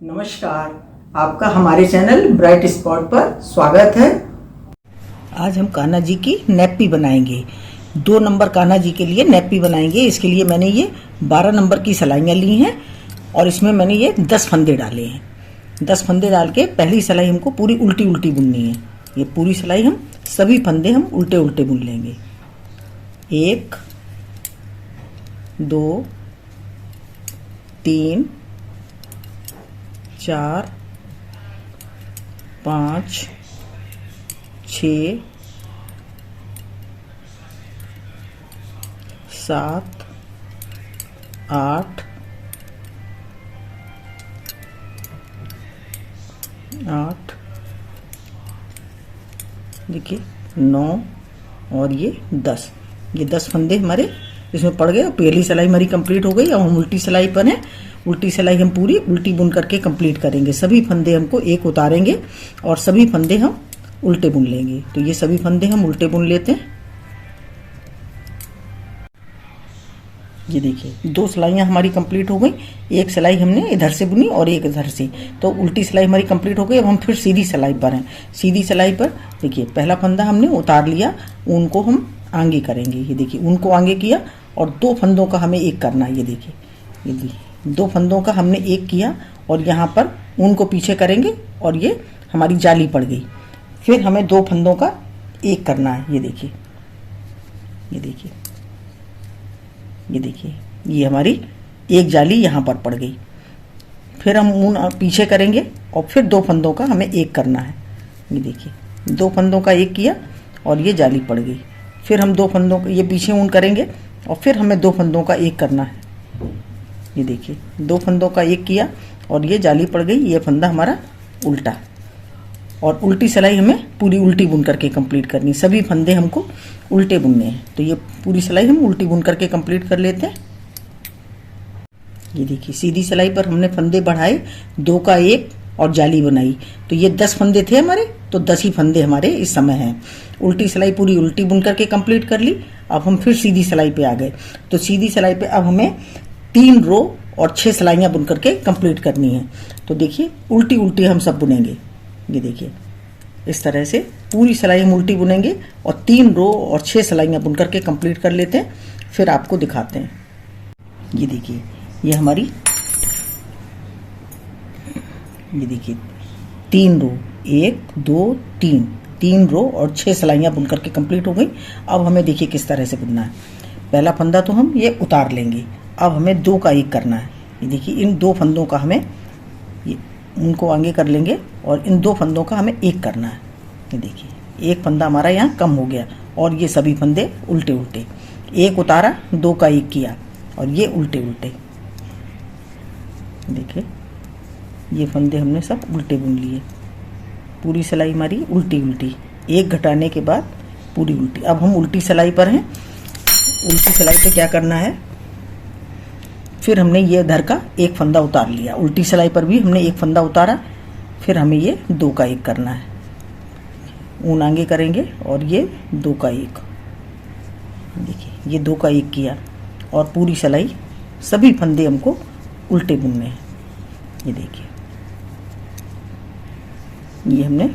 नमस्कार, आपका हमारे चैनल ब्राइट स्पॉट पर स्वागत है। आज हम कान्हा जी की नैपी बनाएंगे। 2 नंबर कान्हा जी के लिए नैपी बनाएंगे। इसके लिए मैंने ये 12 नंबर की सिलाइयाँ ली हैं और इसमें मैंने ये 10 फंदे डाले हैं। 10 फंदे डाल के पहली सिलाई हमको पूरी उल्टी उल्टी बुननी है। ये पूरी सिलाई हम सभी फंदे हम उल्टे उल्टे बुन लेंगे। 1 2 3 4 5 6 7 8 8 देखिए 9 और ये 10। ये 10 फंदे हमारे इसमें पड़ गए। पहली सिलाई हमारी कंप्लीट हो गई। अब हम उल्टी सिलाई पर हैं। उल्टी सिलाई हम पूरी उल्टी बुन करके कंप्लीट करेंगे। सभी फंदे हमको एक उतारेंगे और सभी फंदे हम उल्टे बुन लेंगे। तो ये सभी फंदे हम उल्टे बुन लेते हैं। ये देखिए 2 सिलाइयाँ हमारी कंप्लीट हो गई। एक सिलाई हमने इधर से बुनी और एक इधर से, तो उल्टी सिलाई हमारी कंप्लीट हो गई। अब हम फिर सीधी सिलाई पर हैं। सीधी सिलाई पर देखिए पहला फंदा हमने उतार लिया, ऊन को हम आगे करेंगे। ये देखिए ऊन को आगे किया और 2 फंदों का हमें एक करना है। ये देखिए, ये देखिए 2 फंदों का हमने एक किया और यहाँ पर ऊन को पीछे करेंगे और ये हमारी जाली पड़ गई। फिर हमें 2 फंदों का एक करना है। ये देखिए, ये देखिए, ये देखिए, ये हमारी एक जाली यहाँ पर पड़ गई। फिर हम ऊन पीछे करेंगे और फिर 2 फंदों का हमें एक करना है। ये देखिए 2 फंदों का एक किया और ये जाली पड़ गई। फिर हम 2 फंदों का ये पीछे ऊन करेंगे और फिर हमें 2 फंदों का एक करना है। ये देखिए 2 फंदों का एक किया और ये जाली पड़ गई। ये फंदा हमारा उल्टा, और उल्टी सिलाई हमें पूरी उल्टी बुन करके कंप्लीट करनी। सभी फंदे हमको उल्टे बुनने हैं। तो ये पूरी सिलाई हम उल्टी बुन करके कंप्लीट कर लेते हैं। ये देखिए सीधी सिलाई पर हमने फंदे बढ़ाए, 2 का 1 और जाली बनाई। तो ये 10 फंदे थे हमारे, तो 10 ही फंदे हमारे इस समय हैं। उल्टी सिलाई पूरी उल्टी बुन करके कंप्लीट कर ली। अब हम फिर सीधी सिलाई पे आ गए। तो सीधी सिलाई पे अब हमें 3 रो और 6 सिलाइयाँ बुन करके कंप्लीट करनी है। तो देखिए उल्टी उल्टी हम सब बुनेंगे। ये देखिए इस तरह से पूरी सिलाई हम उल्टी बुनेंगे और 3 रो और 6 सिलाइयाँ बुन करके कंप्लीट कर लेते हैं। फिर आपको दिखाते हैं। ये देखिए ये हमारी, ये देखिए 3 रो, 1 2 3 रो और 6 सिलाइयाँ बुन करके कंप्लीट हो गई। अब हमें देखिए किस तरह से बुनना है। पहला फंदा तो हम ये उतार लेंगे। अब हमें 2 का 1 करना है। ये देखिए इन 2 फंदों का हमें ये उनको आगे कर लेंगे और इन 2 फंदों का हमें एक करना है। ये देखिए एक फंदा हमारा यहाँ कम हो गया और ये सभी फंदे उल्टे उल्टे। 1 उतारा, 2 का 1 किया और ये उल्टे उल्टे। देखिए ये फंदे हमने सब उल्टे बुन लिए। पूरी सिलाई हमारी उल्टी उल्टी, 1 घटाने के बाद पूरी उल्टी। अब हम उल्टी सिलाई पर हैं। उल्टी सिलाई पे क्या करना है, फिर हमने ये इधर का 1 फंदा उतार लिया। उल्टी सिलाई पर भी हमने 1 फंदा उतारा। फिर हमें ये 2 का 1 करना है। ऊन आगे करेंगे और ये 2 का 1। देखिए ये 2 का 1 किया और पूरी सिलाई सभी फंदे हमको उल्टे बुनने हैं। ये देखिए ये हमने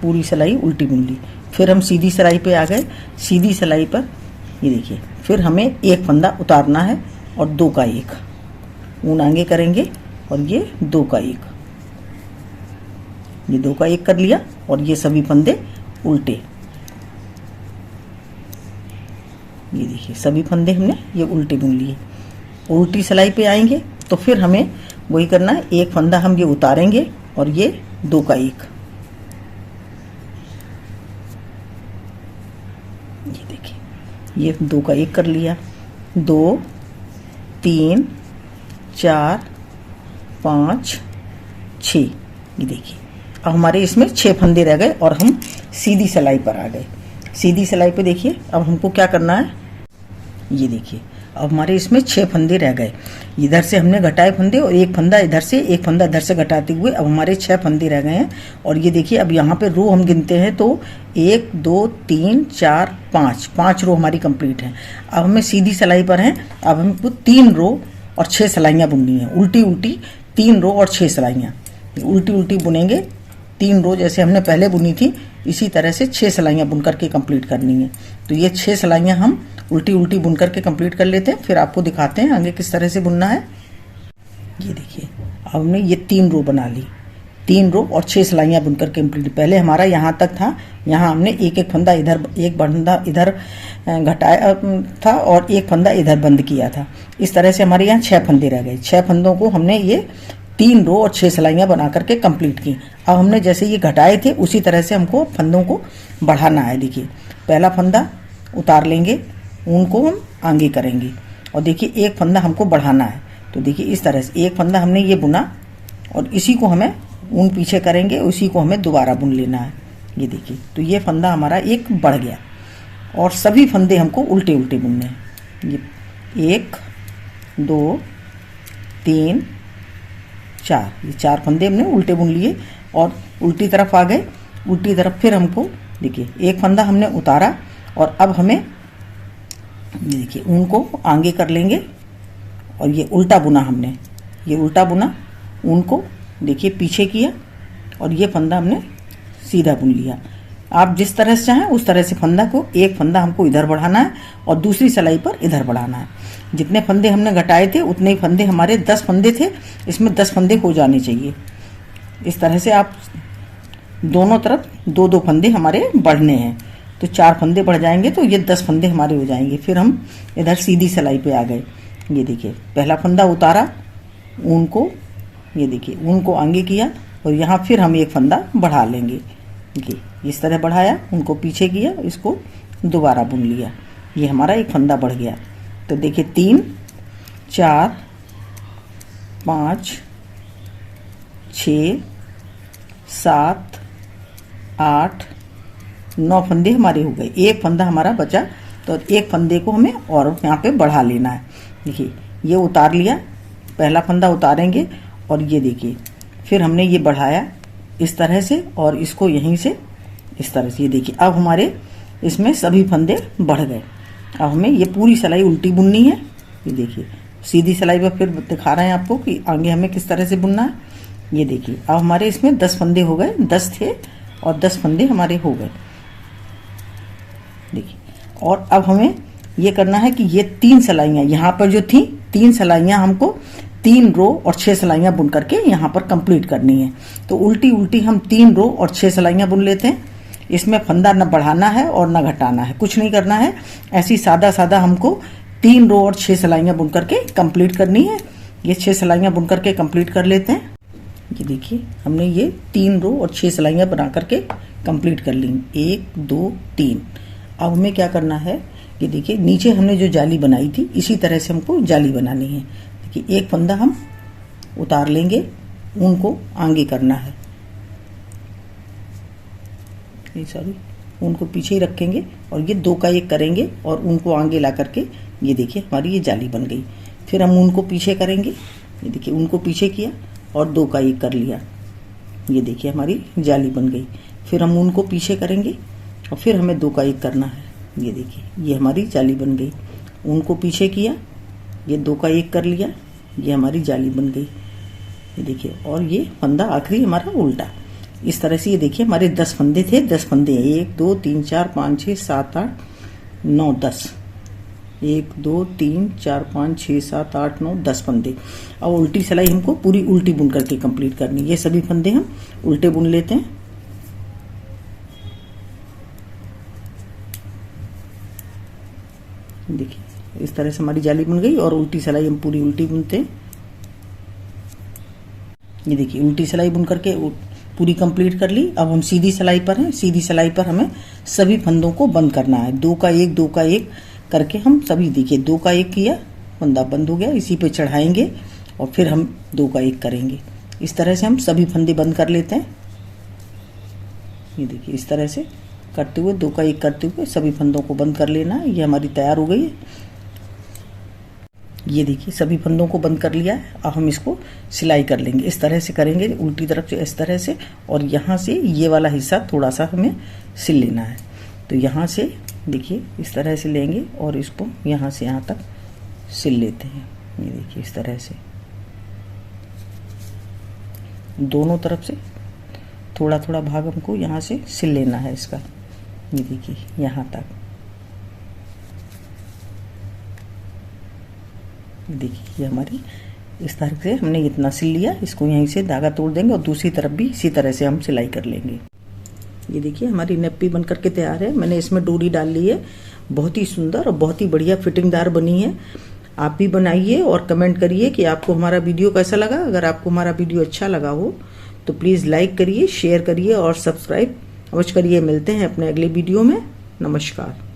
पूरी सिलाई उल्टी बुन ली। फिर हम सीधी सिलाई पे आ गए। सीधी सिलाई पर ये देखिए फिर हमें 1 फंदा उतारना है और 2 का 1। ऊन आगे करेंगे और ये 2 का 1, ये 2 का 1 कर लिया और ये सभी फंदे उल्टे। ये देखिए सभी फंदे हमने ये उल्टे बुन लिए। उल्टी सिलाई पे आएंगे तो फिर हमें वही करना है। 1 फंदा हम ये उतारेंगे और ये 2 का 1। ये देखिए ये 2 का 1 कर लिया। 2 3 4 5 6। ये देखिए अब हमारे इसमें 6 फंदे रह गए और हम सीधी सिलाई पर आ गए। सीधी सिलाई पे देखिए अब हमको क्या करना है। ये देखिए अब हमारे इसमें 6 फंदे रह गए। इधर से हमने घटाए फंदे और 1 फंदा इधर से, 1 फंदा इधर से घटाते हुए अब हमारे 6 फंदे रह गए हैं। और ये देखिए अब यहाँ पे रो हम गिनते हैं तो 1 2 3 4 5 रो हमारी कंप्लीट है। अब हमें सीधी सिलाई पर हैं। अब हमको 3 रो और 6 सिलाइयाँ बुननी है उल्टी उल्टी। 3 रो और 6 सिलाइयाँ उल्टी उल्टी बुनेंगे। 3 रो जैसे हमने पहले बुनी थी इसी तरह से 6 सिलाइयाँ बुन करके कंप्लीट करनी है। तो ये 6 सिलाइयाँ हम उल्टी उल्टी बुन करके कंप्लीट कर लेते हैं, फिर आपको दिखाते हैं आगे किस तरह से बुनना है। ये देखिए अब हमने ये 3 रो बना ली, 3 रो और 6 सिलाइयाँ बुनकर कंप्लीट। पहले हमारा यहाँ तक था, यहाँ हमने एक एक फंदा इधर, एक फंदा इधर घटाया था और एक फंदा इधर बंद किया था। इस तरह से हमारे यहाँ 6 फंदे रह गए। 6 फंदों को हमने ये 3 रो और 6 सिलाइयाँ बना करके कंप्लीट की। अब हमने जैसे ये घटाए थे उसी तरह से हमको फंदों को बढ़ाना है। देखिए पहला फंदा उतार लेंगे, उनको हम आगे करेंगे और देखिए एक फंदा हमको बढ़ाना है। तो देखिए इस तरह से एक फंदा हमने ये बुना और इसी को हमें ऊन पीछे करेंगे, उसी को हमें दोबारा बुन लेना है। ये देखिए तो ये फंदा हमारा एक बढ़ गया और सभी फंदे हमको उल्टे उल्टे बुनने हैं। ये 1 2 3 4, ये 4 फंदे हमने उल्टे बुन लिए और उल्टी तरफ आ गए। उल्टी तरफ फिर हमको देखिए एक फंदा हमने उतारा और अब हमें ये देखिए ऊन को आगे कर लेंगे और ये उल्टा बुना हमने, ये उल्टा बुना, ऊन को देखिए पीछे किया और ये फंदा हमने सीधा बुन लिया। आप जिस तरह से चाहें उस तरह से फंदा को, एक फंदा हमको इधर बढ़ाना है और दूसरी सिलाई पर इधर बढ़ाना है। जितने फंदे हमने घटाए थे उतने ही फंदे, हमारे 10 फंदे थे, इसमें 10 फंदे हो जाने चाहिए। इस तरह से आप दोनों तरफ 2-2 फंदे हमारे बढ़ने हैं, तो 4 फंदे बढ़ जाएंगे तो ये 10 फंदे हमारे हो जाएंगे। फिर हम इधर सीधी सिलाई पे आ गए। ये देखिए पहला फंदा उतारा, ऊन को ये देखिए ऊन को आगे किया और यहाँ फिर हम एक फंदा बढ़ा लेंगे। देखिए इस तरह बढ़ाया, उनको पीछे किया, इसको दोबारा बुन लिया, ये हमारा एक फंदा बढ़ गया। तो देखिए 3 4 5 6 7 8 9 फंदे हमारे हो गए। एक फंदा हमारा बचा तो एक फंदे को हमें और यहाँ पे बढ़ा लेना है। देखिए ये उतार लिया, पहला फंदा उतारेंगे और ये देखिए फिर हमने ये बढ़ाया इस तरह से और इसको यहीं से इस तरह से। ये देखिए अब हमारे इसमें सभी फंदे बढ़ गए। अब हमें ये पूरी सिलाई उल्टी बुननी है। ये देखिए सीधी सिलाई पर फिर दिखा रहे हैं आपको कि आगे हमें किस तरह से बुनना है। ये देखिए अब हमारे इसमें 10 फंदे हो गए, 10 थे और 10 फंदे हमारे हो गए। देखिए और अब हमें ये करना है कि ये 3 सिलाइयाँ यहाँ पर जो थी, 3 सिलाइयाँ हमको 3 रो और 6 सिलाइयाँ बुन करके यहाँ पर कंप्लीट करनी है। तो उल्टी उल्टी हम 3 रो और 6 सिलाइयाँ बुन लेते हैं। इसमें फंदा न बढ़ाना है और न घटाना है, कुछ नहीं करना है। ऐसी सादा सादा हमको 3 रो और 6 सिलाइयाँ बुन करके कंप्लीट करनी है। ये 6 सिलाइयाँ बुन करके कंप्लीट कर लेते हैं। ये देखिए हमने ये 3 रो और 6 सिलाइयाँ बना करके कंप्लीट कर ली, 1 2 3। अब हमें क्या करना है, ये देखिए नीचे हमने जो जाली बनाई थी इसी तरह से हमको जाली बनानी है। देखिए एक फंदा हम उतार लेंगे, ऊन को आगे करना है, सॉरी ऊन को पीछे ही रखेंगे और ये 2 का 1 करेंगे और ऊन को आगे ला करके ये देखिए हमारी ये जाली बन गई। फिर हम ऊन को पीछे करेंगे, ये देखिए ऊन को पीछे किया और 2 का 1 कर लिया, ये देखिए हमारी जाली बन गई। फिर हम ऊन को पीछे करेंगे और फिर हमें 2 का 1 करना है। ये देखिए ये हमारी जाली बन गई। ऊन को पीछे किया, ये 2 का 1 कर लिया, ये हमारी जाली बन गई। ये देखिए और ये फंदा आखिरी हमारा उल्टा। इस तरह से ये देखिए हमारे 10 फंदे थे, 10 फंदे हैं, 1 2 3 4 5 6 7 8 9 10, 1 2 3 4 5 6 7 8 9 10 फंदे। अब उल्टी सिलाई हमको पूरी उल्टी बुन करके कंप्लीट करनी है। ये सभी फंदे हम उल्टे बुन लेते हैं। देखिए इस तरह से हमारी जाली बन गई और उल्टी सिलाई हम पूरी उल्टी बुनते हैं। ये देखिए उल्टी सिलाई बुन करके पूरी कंप्लीट कर ली। अब हम सीधी सिलाई पर हैं। सीधी सिलाई पर हमें सभी फंदों को बंद करना है, 2 का 1 2 का 1 करके हम सभी, देखिए 2 का 1 किया, फंदा बंद हो गया, इसी पे चढ़ाएंगे और फिर हम 2 का 1 करेंगे। इस तरह से हम सभी फंदे बंद कर लेते हैं। ये देखिए इस तरह से करते हुए 2 का 1 करते हुए सभी फंदों को बंद कर लेना है। ये हमारी तैयार हो गई है। ये देखिए सभी फंदों को बंद कर लिया है। अब हम इसको सिलाई कर लेंगे। इस तरह से करेंगे, उल्टी तरफ से इस तरह से, और यहाँ से ये वाला हिस्सा थोड़ा सा हमें सिल लेना है। तो यहाँ से देखिए इस तरह से लेंगे और इसको यहाँ से यहाँ तक सिल लेते हैं। ये देखिए इस तरह से। दोनों तरफ से थोड़ा थोड़ा भाग हमको यहाँ से सिल लेना है इसका। ये देखिए यहाँ तक, देखिए ये हमारी इस तरह से हमने इतना सिल लिया। इसको यहीं से धागा तोड़ देंगे और दूसरी तरफ भी इसी तरह से हम सिलाई कर लेंगे। ये देखिए हमारी नेप्पी बन करके तैयार है। मैंने इसमें डोरी डाल ली है, बहुत ही सुंदर और बहुत ही बढ़िया फिटिंगदार बनी है। आप भी बनाइए और कमेंट करिए कि आपको हमारा वीडियो कैसा लगा। अगर आपको हमारा वीडियो अच्छा लगा हो तो प्लीज़ लाइक करिए, शेयर करिए और सब्सक्राइब अवश्य करिए। मिलते हैं अपने अगले वीडियो में। नमस्कार।